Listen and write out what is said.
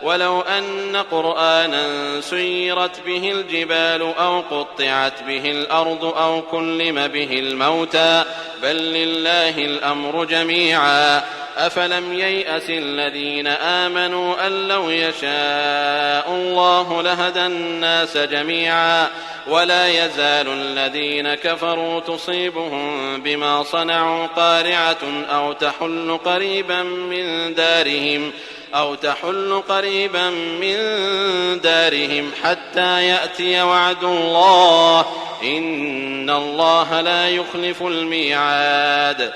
ولو أن قرآنا سيرت به الجبال أو قطعت به الأرض أو كلم به الموتى بل لله الأمر جميعا أفلم ييأس الذين آمنوا أن لو يشاء الله لهدى الناس جميعا ولا يزال الذين كفروا تصيبهم بما صنعوا قارعة أو تحل قريبا من دارهم حتى يأتي وعد الله إن الله لا يخلف الميعاد.